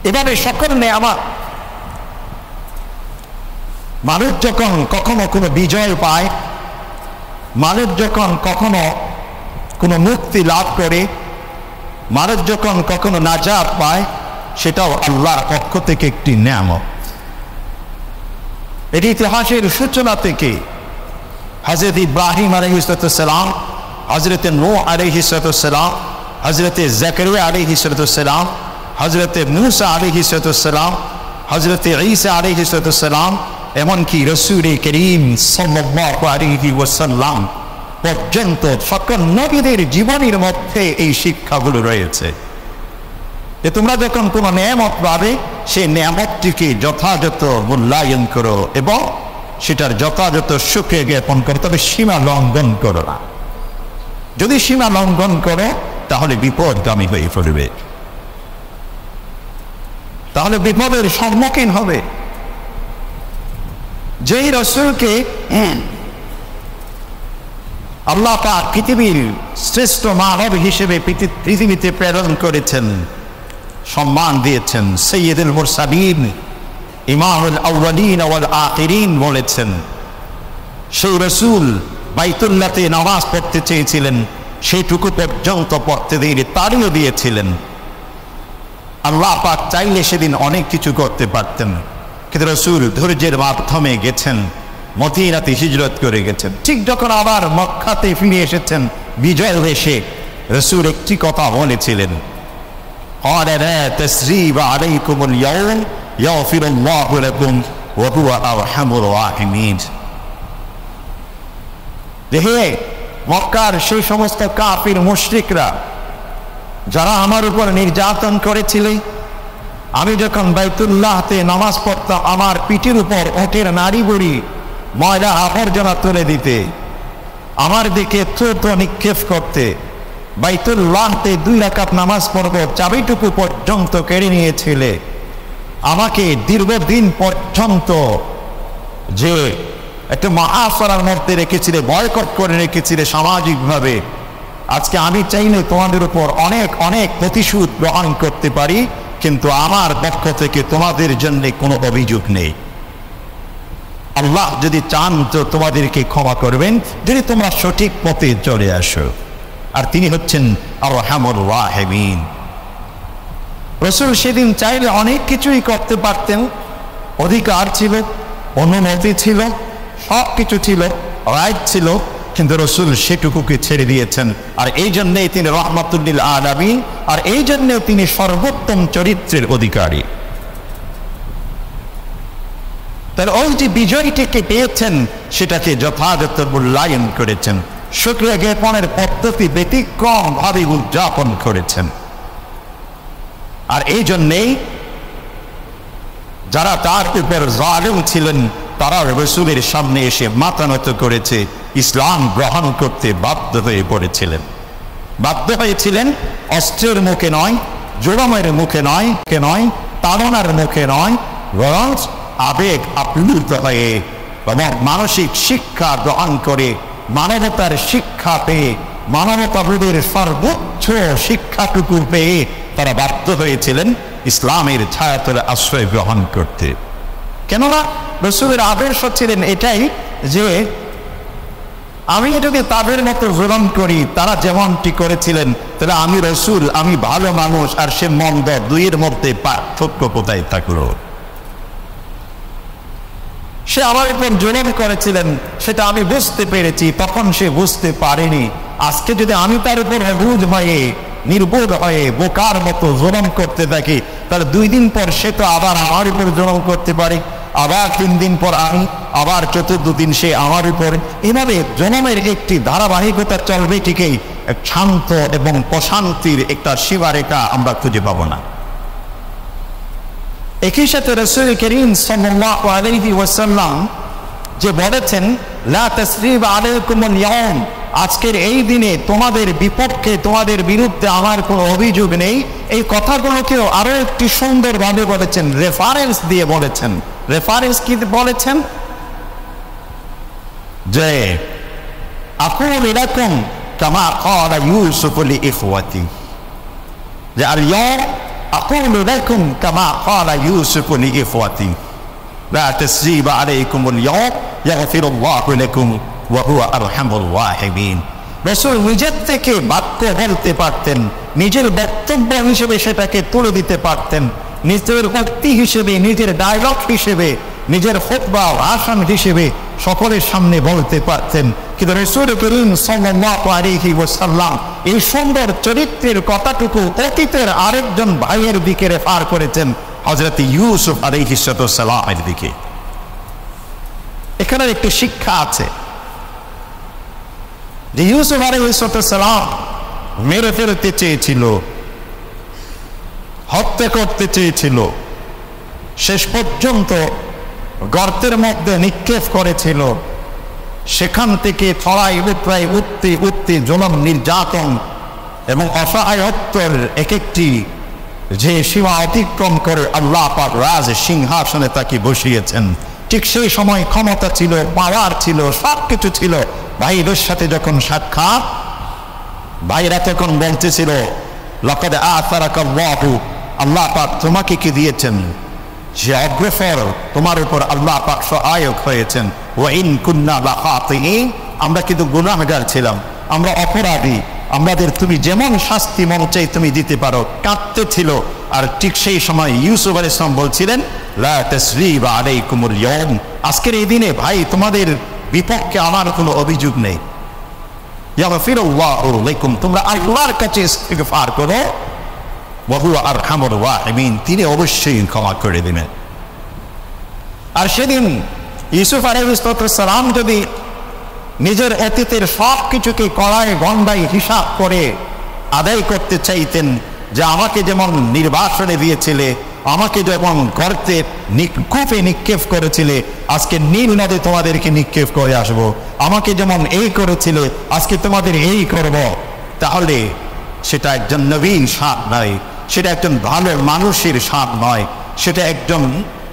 এভাবে সকল নিয়ামত মানুষ যখন কখনো কোনো বিজয় পায়, মানুষ যখন কখনো কোনো মুক্তি লাভ করে, মানুষ যখন কখনো নাজাত পায়, সেটাও আল্লাহর পক্ষ থেকে একটি নিয়ামত। এটি ইতিহাসের সূচনা থেকে হযরত ইব্রাহিম আলাইহিস সালাম, হযরত নূহ আলাইহিস সালাম, হযরত যাকারিয়া আলাইহিস সালাম, হযরত মূসা আলাইহিস সালাম, হযরত ঈসা আলাইহিস সালাম, এমনকি রাসূল করিম সাল্লাল্লাহু আলাইহি ওয়াসাল্লাম পর্যন্ত সকল নবীদের জীবনের মধ্যে এই শিক্ষাগুলো রয়েছে যে তোমরা যখন কোনো নিয়ামত পাবে, সেই নিয়ামতটিকে যথাযথ মূল্যায়ন করো এবং সেটার যথাযথ শুকরিয়া জ্ঞাপন করো, তবে সীমা লঙ্ঘন করো না। যদি সীমা লঙ্ঘন করো তাহলে বিপদগামী হয়ে পড়বে, তাহলে বিপদের সম্মুখীন হবে। যেই রাসূলকে আল্লাহ পাক পৃথিবীর শ্রেষ্ঠ মানব হিসেবে পৃথিবীতে প্রেরণ করেছেন, সম্মান দিয়েছেন, সাইয়্যিদুল মুরসালিন, ইমামুল আউয়ালিন ওয়াল আখিরিন বলেছেন, সেই রাসূল বাইতুল্লাহতে নামাজ পড়তে চেয়েছিলেন, সেইটুকু পর্যন্ত পড়তে দিয়ে তাড়িয়ে দিয়েছিলেন। আল্লাহ পাক চাইলে সেদিন অনেক কিছু করতে পারতেন, কিন্তু রাসূল ধৈর্যের মাধ্যমে গেছেন, মদিনাতে হিজরত করে গেছেন। ঠিক যখন আবার মক্কাতে ফিরে এসেছেন বিজয় এসে, রাসূল একটি কথা বলেছিলেন, قال لا تثريب عليكم اليوم يغفر الله لكم وهو أرحم الراحمين। দেখে মক্কার সেই সমস্ত কাফির মুশরিকরা যারা আমার উপর নির্যাতন করেছিল, আমি যখন বাইতুল্লাহতে নামাজ পড়তাম, আমার পিঠের উপর ওটের নাড়ি বুড়ি ময়লা আবর্জনা তুলে দিতে, আমার দিকে থুতো নিক্ষেপ করতে, বাইতুল্লাহতে 2 রাকাত নামাজ পড়ব চাবিটুকু পর্যন্ত কেড়ে নিয়েছিলে, আমাকে দীর্ঘদিন পর্যন্ত যে একটা মাআফারার মধ্যে রেখেছিলে, বয়কট করে রেখেছিলে সামাজিকভাবে, আজকে আমি চাইলে তোমাদের উপর অনেক অনেক প্রতিশোধ গ্রহণ করতে পারি, কিন্তু আমার পক্ষ থেকে তোমাদের জন্য কোনো অভিযোগ নেই। আল্লাহ যদি চান তো তোমাদেরকে ক্ষমা করবেন, যদি তোমরা সঠিক পথে চলে আসো। আর তিনি হচ্ছেন আরহামুর রাহিমিন। রাসূল সেদিন চাইলে অনেক কিছুই করতে পারতেন, অধিকার ছিল, অনুমতি ছিল, সব কিছু ছিল, রাইট ছিল, কিন্তু রাসূল সেটুকুকে ছেড়ে দিয়েছেন। আর এই জন্যই তিনি রাহমাতুল লিল আলামিন, আর এই জন্যও তিনি সর্বোত্তম চরিত্রের অধিকারী। তার ওই যে বিজয়টিকে পেয়েছেন সেটাকে যথাযথ মূল্যায়ন করেছেন, শুকরিয়া জ্ঞাপনের পদ্ধতি ব্যতিক্রম ভাবে উদযাপন করেছেন। আর এই জন্যেই যারা তার উপর জালেম ছিলেন তারা রাসূলের সামনে এসে মাথা নত করেছে, ইসলাম গ্রহণ করতে বাধ্য হয়ে পড়েছিলেন। বাধ্য হয়েছিলেন অস্ত্রের মুখে নয়, জোড়ামের মুখে নয়, তাড়নার মুখে নয়, বরং আবেগ আপ্লুত হয়ে এবং মানসিক শিক্ষা গ্রহণ করে, মানবতার শিক্ষা পেয়ে, মানবতাবোধের সর্বোচ্চ শিক্ষাটুকু পেয়ে তারা বাধ্য হয়েছিলেন ইসলামের ছায়াতলে আশ্রয় গ্রহণ করতে। কেননা রাসূলের আদর্শ ছিলেন এটাই যে আমি যদি তাদের মতো জুলুম করি, তারা যেমনটি করেছিলেন, তাহলে আমি রাসূল, আমি ভালো মানুষ, আর সে মন্দ, দুইয়ের মধ্যে পার্থক্য কোথায় থাকলো? সে আমার উপর জুলুম করেছিলেন, সেটা আমি বুঝতে পেরেছি, তখন সে বুঝতে পারেনি। আজকে যদি আমি তার উপর অবুঝ হয়ে, নির্বোধ হয়ে, বোকার মতো জুলুম করতে থাকি, তাহলে 2 দিন পর সে তো আবার আমার উপর জুলুম করতে পারে, আবার 3 দিন পর আমি, আবার 4th দিন সে আমার উপর। এভাবে জুলুমের একটি ধারাবাহিকতা চলবে ঠিকই, শান্ত এবং প্রশান্তির একটা সীমারেখা আমরা খুঁজে পাবো না। একই সাথে রাসূল করিম সাল্লাল্লাহু আলাইহি ওয়াসাল্লাম যে বলেছেন, লা তাসরিবা আলাইকুমুল ইয়াউম, আজকের এই দিনে তোমাদের বিপক্ষে, তোমাদের বিরুদ্ধে আমার কোনো অভিযোগ নেই। এই কথাগুলোকেও আরো একটি সুন্দরভাবে বলেছেন, রেফারেন্স দিয়ে বলেছেন। রেফারেন্স কি বলেছেন? যে আকুলু লাকুম কামা ক্বালা ইউসুফ লিইখওয়াতি, যে আল ইয়াউম আকুলু লাকুম কামা ক্বালা ইউসুফ লিইখওয়াতি, লা তাসরিবা আলাইকুমুল ইয়াউম ইয়াগফিরুল্লাহু লাকুম ওয়া হুয়া আরহামুর রাহিমিন। রাসূল নিজের থেকে বাক্য বলতে পারতেন, নিজের বক্তব্য হিসেবে সেটাকে তুলে দিতে পারতেন, নিজের উক্তি হিসেবে, নিজের ডায়লগ হিসেবে, নিজের খুতবা ভাষণ হিসেবে সকলের সামনে বলতে পারতেন। কিন্তু রাসূল করিম সাল্লাল্লাহু আলাইহি ওয়াসাল্লাম এই সুন্দর চরিত্রের কথাটুকু অতীতের আরেকজন ভাইয়ের দিকে রেফার করেছেন, হযরত ইউসুফ আলাইহিস সালামের দিকে। এখানে একটি শিক্ষা আছে যে ইউসুফ আলাইহিস সালাম মেরে ফেলতে চেয়েছিল, হত্যা করতে চেয়েছিল, শেষ পর্যন্ত গর্তের মধ্যে নিক্ষেপ করেছিল। সেখান থেকে ছড়াই উতরাই উঠতে জুলুম, নির্যাতন এবং অসহায়ত্বের এক একটি যে সীমা অতিক্রম করে আল্লাহ পাক রাজ সিংহাসনে তাকে বসিয়েছেন। ঠিক সেই সময় ক্ষমতা ছিল, পাওয়ার ছিল, সব কিছু ছিল। ভাইদের সাথে যখন সাক্ষাৎ, ভাইরা তখন বলতেছিল, লাকাদ আতারাকাল্লাহু, আল্লাহ পাক তোমাকে কি দিয়েছেন? যে অগ্রসর, তোমার উপর আল্লাহ পাক সহায়ক হয়েছেন। ওয়া ইন কুন্না লাখাতিঈন, আমরা কিন্তু গুনাহগার ছিলাম, আমরা অপরাধী, আমাদের তুমি যেমন শাস্তি মন চাই তুমি দিতে পারো। কাঁদতে ছিল। আর ঠিক সেই সময় ইউসুফ আলাইহিস সালাম বলছিলেন, লা তাসরিবা আলাইকুমুল ইয়াউম, আজকের এই দিনে ভাই তোমাদের বিপক্ষে আমার কোনো অভিযোগ নেই। ইয়াগফিরুল্লাহু লাকুম, তোমরা আল্লাহর কাছে ইস্তিগফার করো, ওয়া হুয়া আরহামুর রাহিমিন, তিনি অবশ্যই ক্ষমা করে দিবেন। আর সেদিন ইউসুফ আলাইহিস সালাম যদি নিজের অতীতের সব কিছুকে কড়ায় গন্ডায় হিসাব করে আদায় করতে চাইতেন, যে আমাকে যেমন নির্বাসনে দিয়েছিলে, আমাকে যেমন গর্তে কূপে নিক্ষেপ করেছিলে, আজকে নীল নদে তোমাদেরকে নিক্ষেপ করে আসবো, আমাকে যেমন এই করেছিলে আজকে তোমাদের এই করব, তাহলে সেটা একজন নবীন স্বাদ নয়, সেটা একজন ভালো মানুষের স্বাদ নয়, সেটা একজন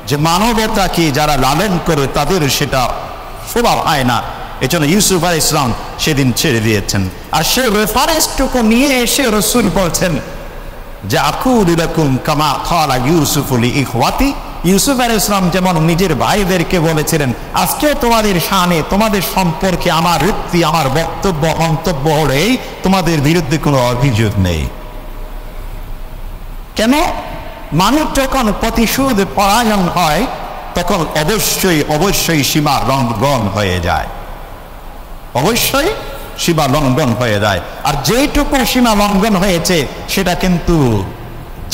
যে মানবতাকে যারা লালন করে তাদের সেটা স্বভাব হয় না। এজন্য ইউসুফ আলাইহিস সালাম সেদিন ছেড়ে দিয়েছেন। আর সে রেফারেন্সটুকু নিয়ে এসে রাসূল বলছেন যে আকুলু লাকুম কামা ক্বালা ইউসুফু লিইখওয়াতি, ইউসুফ আলাইহিস সালাম যেমন নিজের ভাইদেরকে বলেছিলেন, আজকে তোমাদের শানে, তোমাদের সম্পর্কে আমার উক্তি, আমার বক্তব্য, মন্তব্য হলে তোমাদের বিরুদ্ধে কোনো অভিযোগ নেই। কেন? মানুষ যখন প্রতিশোধ পরায়ণ হয় তখন অবশ্যই সীমা লঙ্ঘন হয়ে যায়, অবশ্যই সীমা লঙ্ঘন হয়ে যায়। আর যেটুকু সীমা লঙ্ঘন হয়েছে সেটা কিন্তু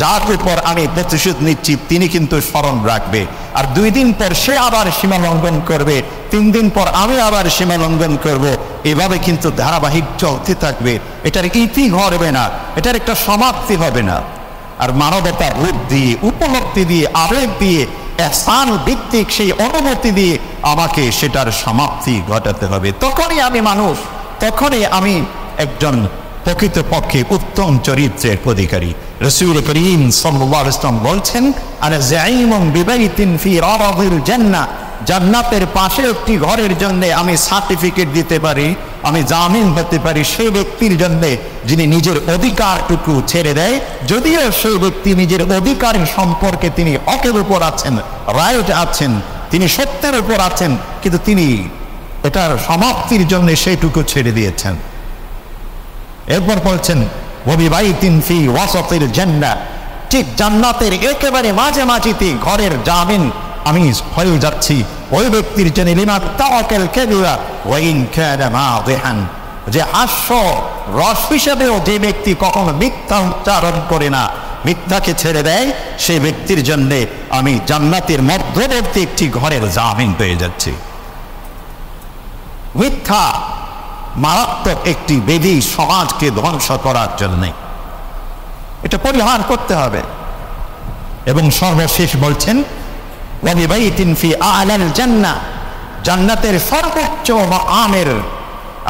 যার উপর আমি প্রতিশোধ নিচ্ছি তিনি কিন্তু স্মরণ রাখবে। আর 2 দিন পর সে আবার সীমা লঙ্ঘন করবে, 3 দিন পর আমি আবার সীমা লঙ্ঘন করব, এভাবে কিন্তু ধারাবাহিক চলতে থাকবে। এটার ইতি হবে না, এটার একটা সমাপ্তি হবে না। আর মানবতা বুদ্ধি, উপলব্ধি দিয়ে, আবেগ দিয়ে, ইহসান ভিত্তিক সেই অনুমতি দিয়ে আমাকে সেটার সমাপ্তি ঘটাতে হবে। তখনই আমি মানুষ, তখনই আমি একজন প্রকৃতপক্ষে উত্তম চরিত্রের অধিকারী। রাসূল করিম সাল্লাল্লাহু আলাইহি ওয়াসাল্লাম বলছেন, আনা যাঈমুন বিবাইতিন ফি রাদিল জান্নাহ, জান্নাতের পাশে একটি ঘরের জন্য আমি সার্টিফিকেট দিতে পারি, আমি জামিন হতে পারি সেই ব্যক্তির জন্য যিনি নিজের অধিকারটুকু ছেড়ে দেয়, যদিও সেই ব্যক্তি নিজের অধিকারের সম্পর্কে তিনি হকের উপর আছেন, রাইট আছেন, তিনি সত্যের উপর আছেন, কিন্তু তিনি এটার সমাপ্তির জন্য সেইটুকু ছেড়ে দিয়েছেন। এরপর বলছেন ওয়াবিবাইতিন ফি ওয়াসাতিল জান্নাহ, ঠিক জান্নাতের একেবারে মাঝামাঝিতে ঘরের জামিন আমি হয়ে যাচ্ছি ওই ব্যক্তির জন্য, লিমা তাওয়াক্কাল কাযিবা ওয়া ইন কানা মাযিহান, যে হাস্য রস হিসেবেও যে ব্যক্তি কখনো মিথ্যা উচ্চারণ করে না, মিথ্যাকে ছেড়ে দেয়, সেই ব্যক্তির জন্য আমি জান্নাতের মধ্যবর্তী একটি ঘরের জামিন পেয়ে যাচ্ছি। মিথ্যা মারাত্মক একটি বেদী সমাজকে ধ্বংস করার জন্যে, এটা পরিহার করতে হবে। এবং সর্বশেষ বলছেন ওয়াবিবাইতিন ফি আ'লাল জান্নাহ, জান্নাতের সর্বোচ্চ মাকামের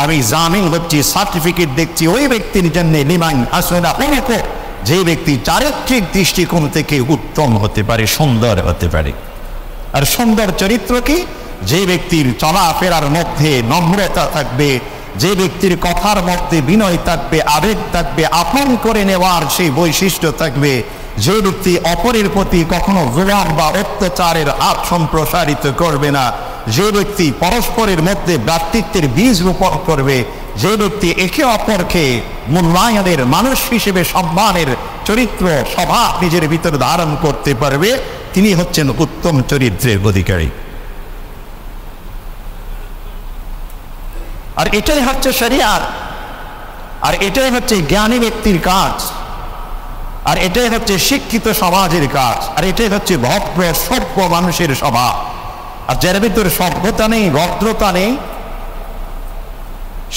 আমি জামিন হচ্ছি, সার্টিফিকেট দেখছি ওই ব্যক্তির জন্য, লিমান হাসানা খুলুকু, যে ব্যক্তি চারিত্রিক দৃষ্টিকোণ থেকে উত্তম হতে পারে, সুন্দর হতে পারে। আর সুন্দর চরিত্র কি? যে ব্যক্তির চলাফেরার মধ্যে নম্রতা থাকবে, যে ব্যক্তির কথার মধ্যে বিনয় থাকবে, আবেগ থাকবে, আপন করে নেওয়ার সেই বৈশিষ্ট্য থাকবে, যে ব্যক্তি অপরের প্রতি কখনো জুলুম বা অত্যাচারের হাত সম্প্রসারিত করবে না, যে ব্যক্তি পরস্পরের মধ্যে ভ্রাতৃত্বের বীজ রোপণ করবে, যে ব্যক্তি একে অপরকে মূল্যায়নের, মানুষ হিসেবে সম্মানের চরিত্র স্বভাব নিজের ভিতরে ধারণ করতে পারবে, তিনি হচ্ছেন উত্তম চরিত্রের অধিকারী। আর এটাই হচ্ছে শরিয়াত, আর এটাই হচ্ছে জ্ঞানী ব্যক্তির কাজ, আর এটাই হচ্ছে শিক্ষিত সমাজের কাজ, আর এটাই হচ্ছে ভদ্র সভ্য মানুষের স্বভাব। আর যার ভিতরে সভ্যতা নেই, ভদ্রতা নেই,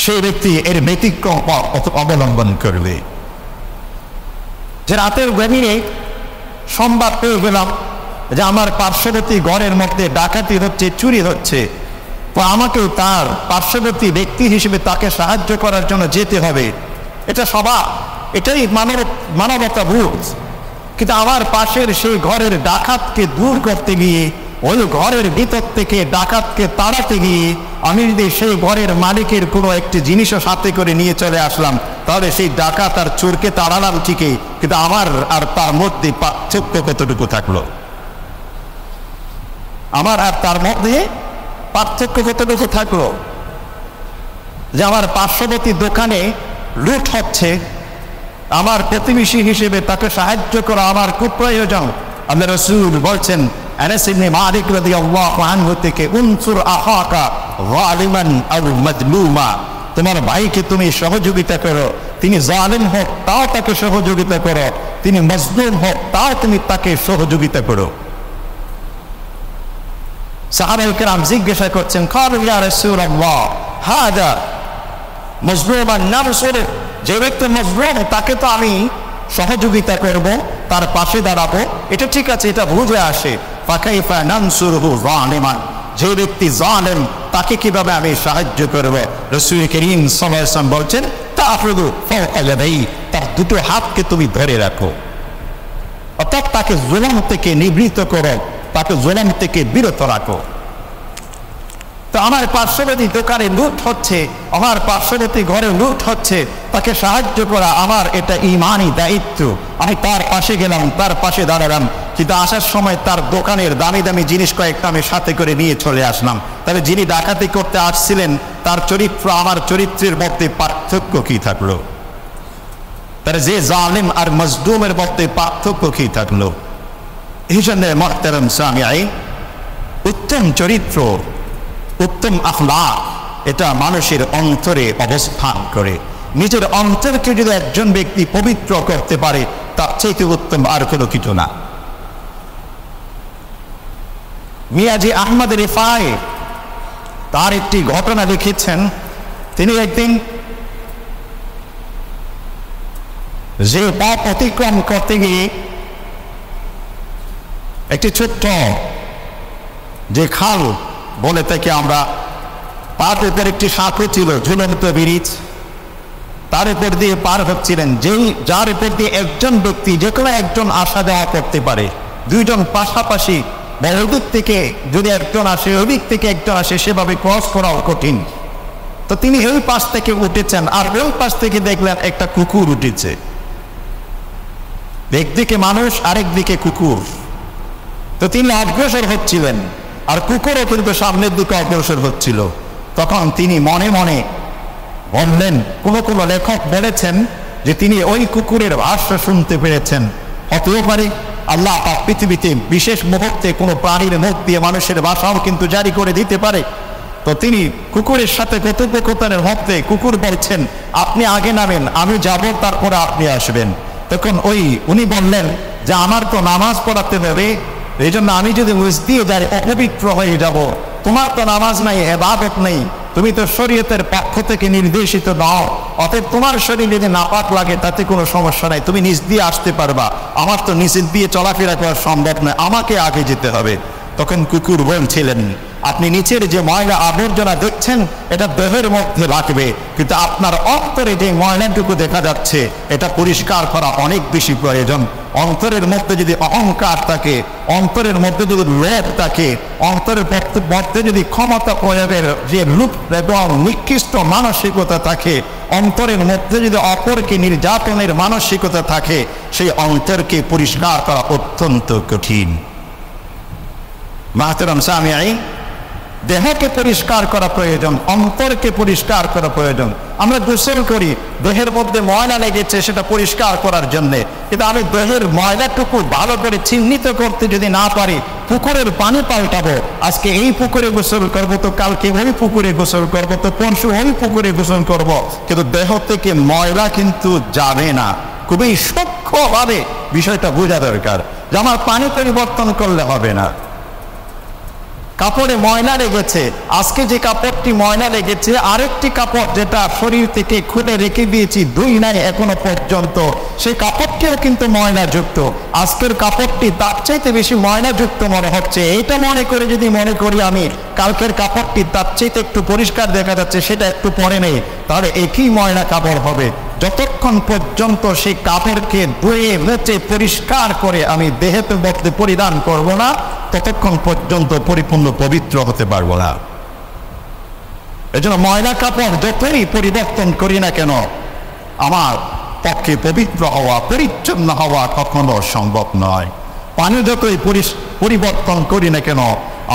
সেই ব্যক্তি এর ব্যতিক্রম অবলম্বন করবে। যে রাতের গভীরে সংবাদ পেয়ে গেলাম যে আমার পার্শ্ববর্তী ঘরের মধ্যে ডাকাতি হচ্ছে, চুরি হচ্ছে, তো আমাকেও তার পার্শ্ববর্তী ব্যক্তি হিসেবে তাকে সাহায্য করার জন্য যেতে হবে, এটা স্বভাব, এটাই মানবতা বোধ। কিন্তু আমার পাশের সেই ঘরের ডাকাতকে দূর করতে গিয়ে, ওই ঘরের ভিতর থেকে ডাকাতকে তাড়াতে গিয়ে আমি যদি সেই ঘরের মালিকের কোনো একটি জিনিসও সাথে করে নিয়ে চলে আসলাম, তাহলে সেই ডাকাত আর চোরকে তাড়ালাম ঠিকই, কিন্তু আমার আর তার মধ্যে পার্থক্য কতটুকু থাকলো? আমার আর তার মধ্যে পার্থক্য কতটুকু থাকলো? যে আমার পার্শ্ববর্তী দোকানে লুট হচ্ছে, আমার প্রতিবেশী হিসেবে তাকে সাহায্য করা আমার খুব প্রয়োজন। আল্লাহ রাসূল বলছেন আনাস ইবনে মালিক রাদিয়াল্লাহু আনহু থেকে, উনসুর আখাকা যালিমান আও মাজলুমা, তোমার ভাইকে তুমি সহযোগিতা করো, তিনি জালিম হোক তাও তাকে সহযোগিতা করো, তিনি মজলুম হোক তাও তুমি তাকে সহযোগিতা করো। সাহাবায়ে কেরাম জিজ্ঞাসা করছেন, ক্বালু ইয়া রাসূলুল্লাহ হাদা মজলুমান নানসুর, যে ব্যক্তি মজলুম তাকে তো আমি সহযোগিতা করব, তার পাশে দাঁড়াবো, এটা ঠিক আছে, এটা বুঝে আসে। ফাকাইফা নানসুরহু যালিমান, যে ব্যক্তি জালেম তাকে কিভাবে আমি সাহায্য করব? রাসূল করিম সাল্লাল্লাহু আলাইহি ওয়াসাল্লাম বলছেন, তাফরুদু ফাওকা ইয়াদাই, তার দুটো হাতকে তুমি ধরে রাখো, অর্থাৎ তাকে জুলুম থেকে নিবৃত্ত করো, তাকে জুলুম থেকে বিরত রাখো। তো আমার পার্শ্ববর্তী দোকানে লুট হচ্ছে, আমার পার্শ্ববর্তী ঘরে লুট হচ্ছে, তাকে সাহায্য করা আমার এটা ঈমানি দায়িত্ব। আমি তার পাশে গেলাম, তার পাশে দাঁড়ালাম, কিন্তু আসার সময় তার দোকানের দামি দামি জিনিস কয়েকটা আমি সাথে করে নিয়ে চলে আসলাম। তাহলে যিনি ডাকাতি করতে আসছিলেন তার চরিত্র আমার চরিত্রের মধ্যে পার্থক্য কি থাকলো? তাহলে যে জালিম আর মজলুমের মধ্যে পার্থক্য কি থাকলো? এই জন্য মুহতারাম সামিঈন, উত্তম চরিত্র, উত্তম আখলাক, এটা মানুষের অন্তরে অবস্থান করে। নিজের অন্তরকে যদি একজন ব্যক্তি পবিত্র করতে পারে, তার চাইতে উত্তম আর কোনো কিছু না। মিয়াজি আহমদ রিফাই তার একটি ঘটনা লিখেছেন। তিনি একদিন যে পথ অতিক্রম করতে গিয়ে একটি ছোট্ট যে খাল বলে থেকে আমরা, পাটের উপর একটি সাঁকো ছিল, ঝুলন্ত ব্রিজ, তার উপর দিয়ে পার হচ্ছিলেন, যার উপর দিয়ে একজন ব্যক্তি যে কোনো একজন আসা যাওয়া করতে পারে। দুইজন পাশাপাশি বা ওদিক থেকে যদি একজন আসে ওদিক থেকে একজন আসে, সেভাবে ক্রস করাও কঠিন। তো তিনি ওই পাশ থেকে উঠেছেন, আর ওই পাশ থেকে দেখলেন একটা কুকুর উঠেছে। একদিকে মানুষ, আরেক দিকে কুকুর। তো তিনি অগ্রসর হচ্ছিলেন, আর কুকুরও কিন্তু সামনের দিকে অগ্রসর হচ্ছিল। তখন তিনি মনে মনে বললেন, কোনো লেখক বলেছেন যে তিনি ওই কুকুরের ভাষ্য শুনতে পেরেছেন। হতেও পারে আল্লাহ পাক পৃথিবীতে বিশেষ মুহূর্তে কোনো প্রাণীর মুখ দিয়ে মানুষের ভাষাও কিন্তু জারি করে দিতে পারে। তো তিনি কুকুরের সাথে কথোপকথনের মধ্যে কুকুর বলছেন, আপনি আগে নামেন, আমি যাব, তারপরে আপনি আসবেন। তখন উনি বললেন যে আমার তো নামাজ পড়াতে হবে, এই জন্য আমি যদি দিয়ে যাই অপবিত্র হয়ে যাব। তোমার তো নামাজ নাই, ইবাদত নেই, তুমি তো শরীয়তের পক্ষ থেকে নির্দেশিত নও, অতএব তোমার শরীর যদি নাপাক লাগে তাতে কোনো সমস্যা নাই, তুমি নিজ দিয়ে আসতে পারবা, আমার তো নিজ দিয়ে চলাফেরা করা সম্ভব নয়, আমাকে আগে যেতে হবে। তখন কুকুর বলছিলেন, আপনি নিচের যে ময়লা আবর্জনা দেখছেন এটা দেহের মধ্যে লাগবে, কিন্তু আপনার অন্তরে যে ময়লাটুকু দেখা যাচ্ছে এটা পরিষ্কার করা অনেক বেশি প্রয়োজন। অন্তরের মধ্যে যদি অহংকার থাকে, অন্তরের মধ্যে যদি লোভ থাকে, অন্তরের মধ্যে যদি ক্ষমতা প্রয়োগের যে লুপ এবং নিকৃষ্ট মানসিকতা থাকে, অন্তরের মধ্যে যদি অপরকে নির্যাতনের মানসিকতা থাকে, সেই অন্তরকে পরিষ্কার করা অত্যন্ত কঠিন। মাহতারাম সামিঈন, দেহকে পরিষ্কার করা প্রয়োজন, অন্তরকে পরিষ্কার করা প্রয়োজন। আমরা গোসল করি, দেহের মধ্যে ময়লা লেগেছে সেটা পরিষ্কার করার জন্য, কিন্তু আমি দেহের ময়লাটুকু ভালো করে চিহ্নিত করতে যদি না পারি, পুকুরের পানি পাল্টাবো, আজকে এই পুকুরে গোসল করবো, তো কালকে ওই পুকুরে গোসল করবো, তো পরশু ওই পুকুরে গোসল করবো, কিন্তু দেহ থেকে ময়লা কিন্তু যাবে না। খুবই সূক্ষ্মভাবে বিষয়টা বোঝা দরকার যে আমার পানি পরিবর্তন করলে হবে না। কাপড়ে ময়লা লেগেছে, আজকে যে কাপড়টি ময়লা লেগেছে, আরেকটি কাপড় যেটা শরীর থেকে খুলে রেখে দিয়েছি, দুই নাই এখনো পর্যন্ত, সেই কাপড়টিও কিন্তু ময়লাযুক্ত। আজকের কাপড়টি তার চাইতে বেশি ময়লাযুক্ত মনে হচ্ছে, এটা মনে করে যদি মনে করি আমি কালকের কাপড়টি তার চাইতে একটু পরিষ্কার দেখা যাচ্ছে, সেটা একটু পরে নেই, তাহলে একই ময়লা কাপড় হবে। যতক্ষণ পর্যন্ত সেই কাপড়কে ধুয়ে মুছে পরিষ্কার করে আমি দেহের মধ্যে পরিধান করব না, ততক্ষণ পর্যন্ত পরিপূর্ণ পবিত্র হতে পারবো না। এজন্য ময়লা কাপড় যতই পরিবর্তন করি না কেন, আমার পক্ষে পবিত্র হওয়া, পরিচ্ছন্ন হওয়া কখনো সম্ভব নয়। পানি যতই পরিবর্তন করি না কেন,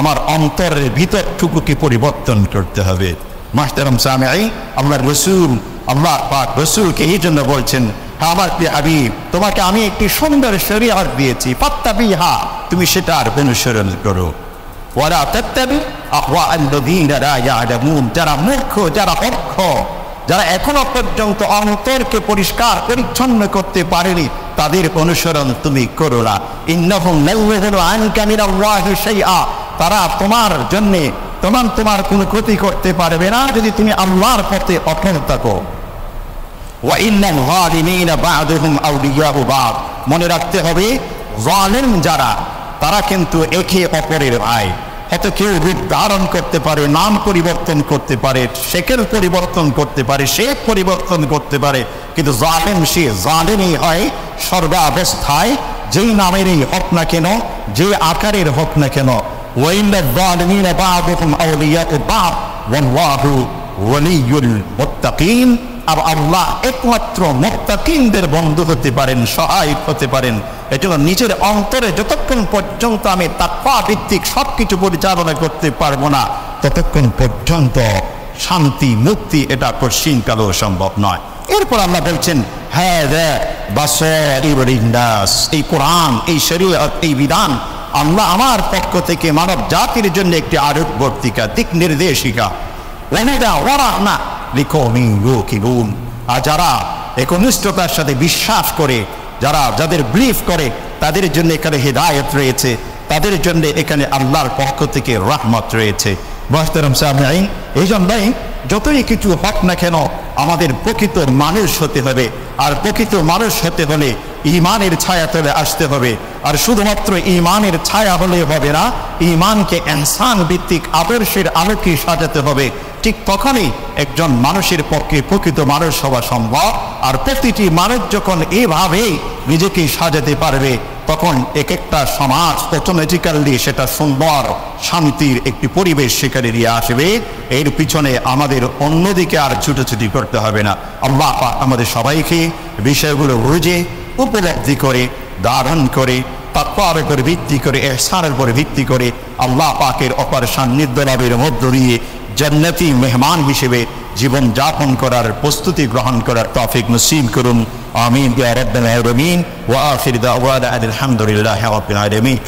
আমার অন্তরের ভিতরটুকুকে পরিবর্তন করতে হবে। মাহতারাম সামিঈন, আল্লাহর রাসূল, আল্লাহ পাক রাসূলকে এই জন্য বলছেন, আমার প্রিয় হাবিব, তোমাকে আমি একটি সুন্দর শরীয়ত দিয়েছি, ফাত্তাবিহা, তুমি সেটার অনুসরণ করো। ওয়ালা তাত্তাবি আহওয়াআল্লাযীনা লা ইয়ালামুন, যারা মূর্খ, যারা অজ্ঞ, যারা এখনো পর্যন্ত অন্তরকে পরিষ্কার পরিচ্ছন্ন করতে পারেনি, তাদের অনুসরণ তুমি করো না। ইন্নাহুম লা ইউগনিউ আনকা মিনাল্লাহি শাইআ, তারা তোমার জন্য তোমার কোনো ক্ষতি করতে পারবে না যদি তুমি আল্লাহর পথে অটল থাকো। ওয়া ইন্নাল যালিমিনা বা'দুহুম আউলিয়াউ বা'দ, মনে রাখতে হবে জালেম যারা, তারা কিন্তু একে অপরের ভাই। হয়তো কেউ রূপ ধারণ করতে পারে, নাম পরিবর্তন করতে পারে, শেকেল পরিবর্তন করতে পারে, শেখ পরিবর্তন করতে পারে, কিন্তু জালেম সে জালেমই হয় সর্বাবস্থায়, যেই নামেরই হোক না কেন, যে আকারের হোক না কেন। ওয়াইন্নাল যালিমিনা বা'দুহুম আউলিয়াউ বা'দ ওয়াল্লাহু ওয়ালিয়ুল মুত্তাকিন, আর আল্লাহ একমাত্র মুত্তাকিনদের বন্ধু হতে পারেন, সহায় হতে পারেন। এজন্য নিজের অন্তরে যতক্ষণ পর্যন্ত আমি তাকওয়া ভিত্তিক সবকিছু পরিচালনা করতে পারবো না, ততক্ষণ পর্যন্ত শান্তি মুক্তি এটা কঠিনকালেও সম্ভব নয়। এরপর আল্লাহ বলছেন, হাযা বাসাইরুল লিন্নাস, এই কোরআন, এই শরীয়ত, এই বিধান আল্লাহ আমার পক্ষ থেকে মানব জাতির জন্য একটি আলোকবর্তিকা, দিক নির্দেশিকা। আর যারা একনিষ্ঠতার সাথে বিশ্বাস করে, যাদের বিলিভ করে, তাদের জন্য এখানে হিদায়াত রয়েছে, তাদের জন্য এখানে আল্লাহর পক্ষ থেকে রহমত রয়েছে। মুহতারাম সামিঈন, এই জন্যই যতই কিছু হোক না কেন, আমাদের প্রকৃত মানুষ হতে হবে। আর প্রকৃত মানুষ হতে হলে ঈমানের ছায়া তলে আসতে হবে। আর শুধুমাত্র ঈমানের ছায়া হলে হবে না, ঈমানকে ইহসান ভিত্তিক আদর্শের আলোকে সাজাতে হবে। ঠিক তখনই একজন মানুষের পক্ষে প্রকৃত মানুষ হওয়া সম্ভব। আর প্রতিটি মানুষ যখন এভাবেই নিজেকে সাজাতে পারবে, তখন এক একটা সমাজ অটোমেটিক্যালি সেটা সুন্দর শান্তির একটি পরিবেশ সেখানে নিয়ে আসবে। এর পিছনে আমাদের অন্যদিকে আর ছুটোছুটি করতে হবে না। আল্লাহ পাক আমাদের সবাইকে বিষয়গুলো বুঝে উপলব্ধি করে ধারণ করে তাকওয়ার উপর ভিত্তি করে ইহসানের উপর ভিত্তি করে আল্লাহ পাকের অপার সান্নিধ্য লাভের মধ্য দিয়ে জান্নাতি মেহমান হিসেবে জীবন যাপন করার প্রস্তুতি গ্রহণ করার তৌফিক নসিব করুন। আমিন ইয়া রাব্বাল আলামিন ওয়া আখির দাওয়ানা আলহামদুলিল্লাহি রাব্বিল আলামিন।